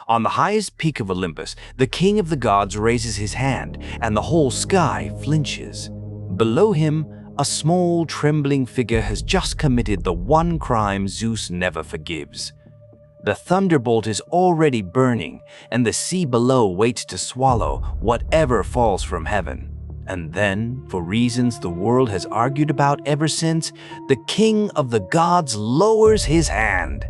On the highest peak of Olympus, the king of the gods raises his hand, and the whole sky flinches. Below him, a small, trembling figure has just committed the one crime Zeus never forgives. The thunderbolt is already burning, and the sea below waits to swallow whatever falls from heaven. And then, for reasons the world has argued about ever since, the king of the gods lowers his hand.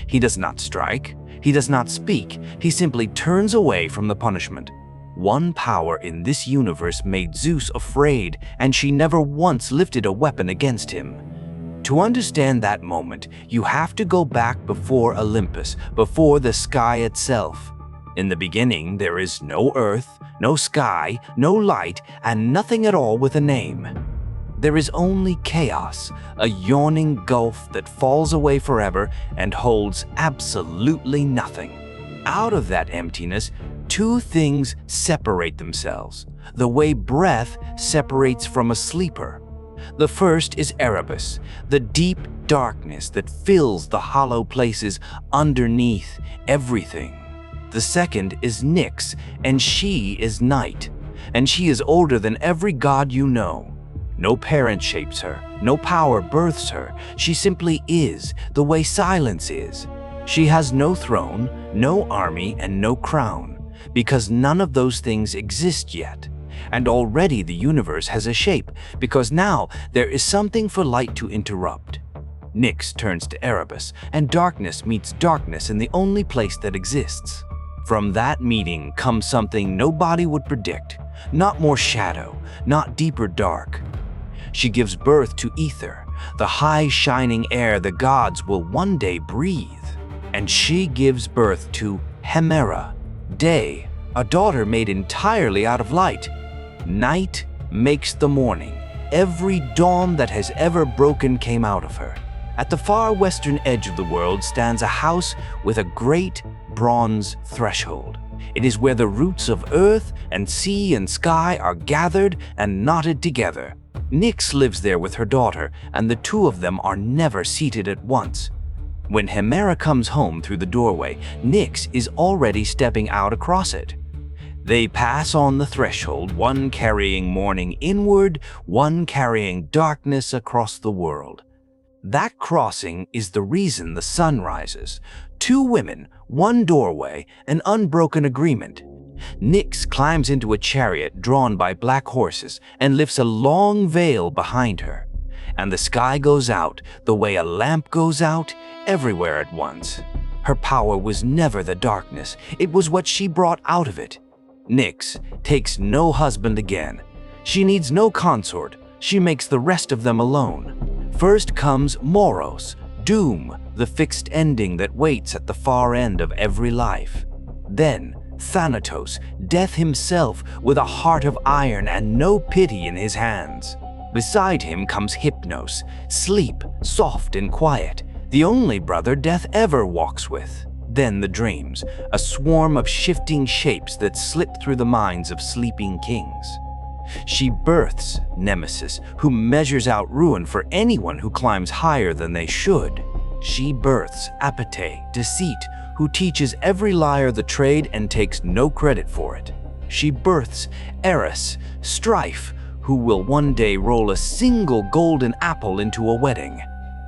He does not strike, he does not speak, he simply turns away from the punishment. One power in this universe made Zeus afraid, and she never once lifted a weapon against him. To understand that moment, you have to go back before Olympus, before the sky itself. In the beginning, there is no earth, no sky, no light, and nothing at all with a name. There is only chaos, a yawning gulf that falls away forever and holds absolutely nothing. Out of that emptiness, two things separate themselves, the way breath separates from a sleeper. The first is Erebus, the deep darkness that fills the hollow places underneath everything. The second is Nyx, and she is night, and she is older than every god you know. No parent shapes her, no power births her, she simply is, the way silence is. She has no throne, no army, and no crown, because none of those things exist yet. And already the universe has a shape, because now there is something for light to interrupt. Nyx turns to Erebus, and darkness meets darkness in the only place that exists. From that meeting comes something nobody would predict, not more shadow, not deeper dark. She gives birth to Aether, the high shining air the gods will one day breathe. And she gives birth to Hemera, day, a daughter made entirely out of light. Night makes the morning. Every dawn that has ever broken came out of her. At the far western edge of the world stands a house with a great bronze threshold. It is where the roots of earth and sea and sky are gathered and knotted together. Nyx lives there with her daughter, and the two of them are never seated at once. When Hemera comes home through the doorway, Nyx is already stepping out across it. They pass on the threshold, one carrying morning inward, one carrying darkness across the world. That crossing is the reason the sun rises. Two women, one doorway, an unbroken agreement. Nyx climbs into a chariot drawn by black horses and lifts a long veil behind her. And the sky goes out the way a lamp goes out, everywhere at once. Her power was never the darkness, it was what she brought out of it. Nyx takes no husband again. She needs no consort, she makes the rest of them alone. First comes Moros, doom, the fixed ending that waits at the far end of every life. Then Thanatos, death himself with a heart of iron and no pity in his hands. Beside him comes Hypnos, sleep, soft and quiet, the only brother death ever walks with. Then the dreams, a swarm of shifting shapes that slip through the minds of sleeping kings. She births Nemesis, who measures out ruin for anyone who climbs higher than they should. She births Apate, deceit, who teaches every liar the trade and takes no credit for it. She births Eris, strife, who will one day roll a single golden apple into a wedding.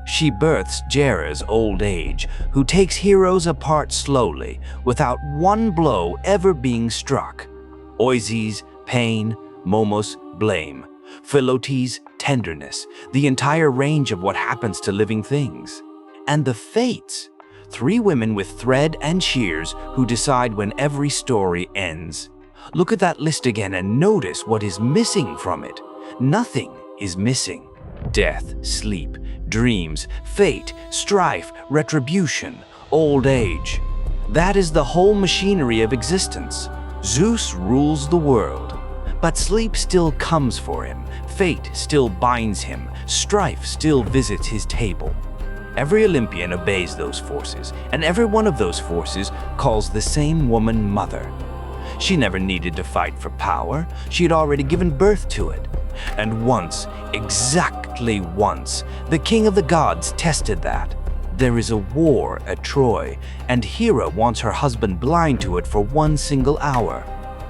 She births Hera's old age, who takes heroes apart slowly, without one blow ever being struck. Oises, pain, Momos, blame. Philotes, tenderness, the entire range of what happens to living things. And the fates, three women with thread and shears who decide when every story ends. Look at that list again and notice what is missing from it. Nothing is missing. Death, sleep, dreams, fate, strife, retribution, old age. That is the whole machinery of existence. Zeus rules the world. But sleep still comes for him, fate still binds him, strife still visits his table. Every Olympian obeys those forces, and every one of those forces calls the same woman mother. She never needed to fight for power, she had already given birth to it. And once, exactly once, the king of the gods tested that. There is a war at Troy, and Hera wants her husband blind to it for one single hour.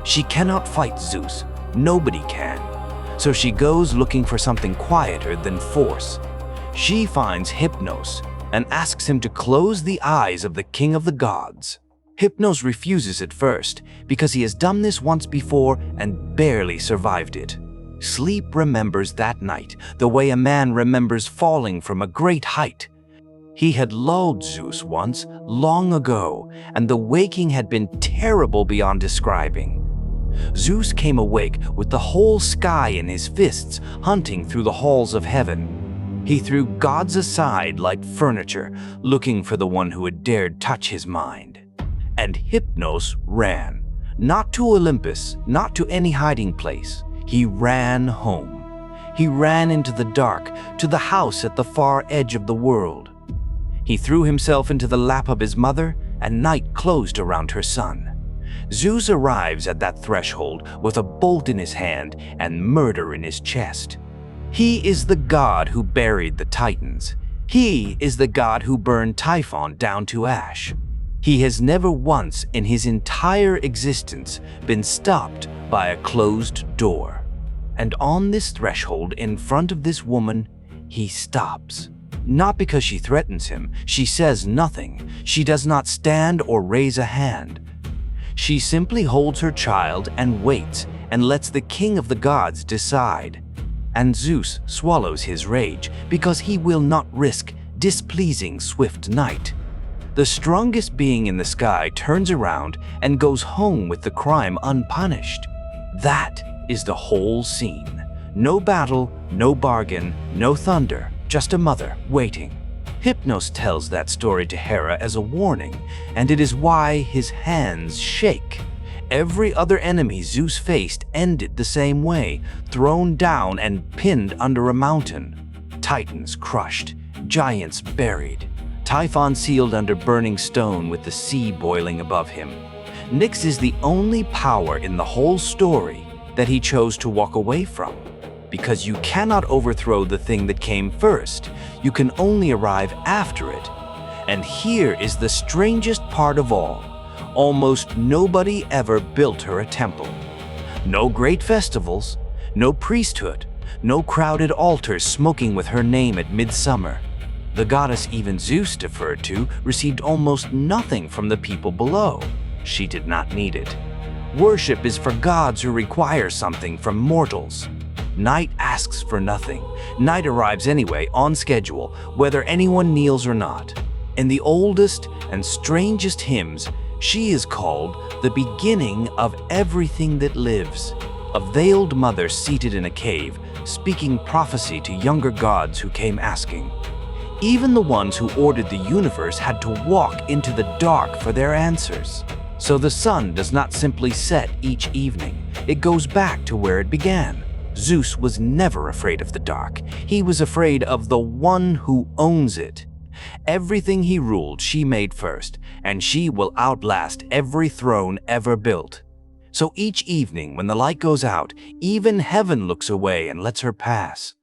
She cannot fight Zeus. Nobody can. So she goes looking for something quieter than force. She finds Hypnos and asks him to close the eyes of the king of the gods. Hypnos refuses at first because he has done this once before and barely survived it. Sleep remembers that night the way a man remembers falling from a great height. He had lulled Zeus once, long ago, and the waking had been terrible beyond describing. Zeus came awake with the whole sky in his fists, hunting through the halls of heaven. He threw gods aside like furniture, looking for the one who had dared touch his mind. And Hypnos ran, not to Olympus, not to any hiding place. He ran home. He ran into the dark, to the house at the far edge of the world. He threw himself into the lap of his mother, and night closed around her son. Zeus arrives at that threshold with a bolt in his hand and murder in his chest. He is the god who buried the Titans. He is the god who burned Typhon down to ash. He has never once in his entire existence been stopped by a closed door. And on this threshold in front of this woman, he stops. Not because she threatens him. She says nothing. She does not stand or raise a hand. She simply holds her child and waits and lets the king of the gods decide. And Zeus swallows his rage because he will not risk displeasing swift night. The strongest being in the sky turns around and goes home with the crime unpunished. That is the whole scene. No battle, no bargain, no thunder, just a mother waiting. Hypnos tells that story to Hera as a warning, and it is why his hands shake. Every other enemy Zeus faced ended the same way, thrown down and pinned under a mountain. Titans crushed, giants buried, Typhon sealed under burning stone with the sea boiling above him. Nyx is the only power in the whole story that he chose to walk away from. Because you cannot overthrow the thing that came first. You can only arrive after it. And here is the strangest part of all. Almost nobody ever built her a temple. No great festivals, no priesthood, no crowded altars smoking with her name at midsummer. The goddess even Zeus deferred to received almost nothing from the people below. She did not need it. Worship is for gods who require something from mortals. Night asks for nothing. Night arrives anyway, on schedule, whether anyone kneels or not. In the oldest and strangest hymns, she is called the beginning of everything that lives. A veiled mother seated in a cave, speaking prophecy to younger gods who came asking. Even the ones who ordered the universe had to walk into the dark for their answers. So the sun does not simply set each evening. It goes back to where it began. Zeus was never afraid of the dark. He was afraid of the one who owns it. Everything he ruled, she made first, and she will outlast every throne ever built. So each evening when the light goes out, even heaven looks away and lets her pass.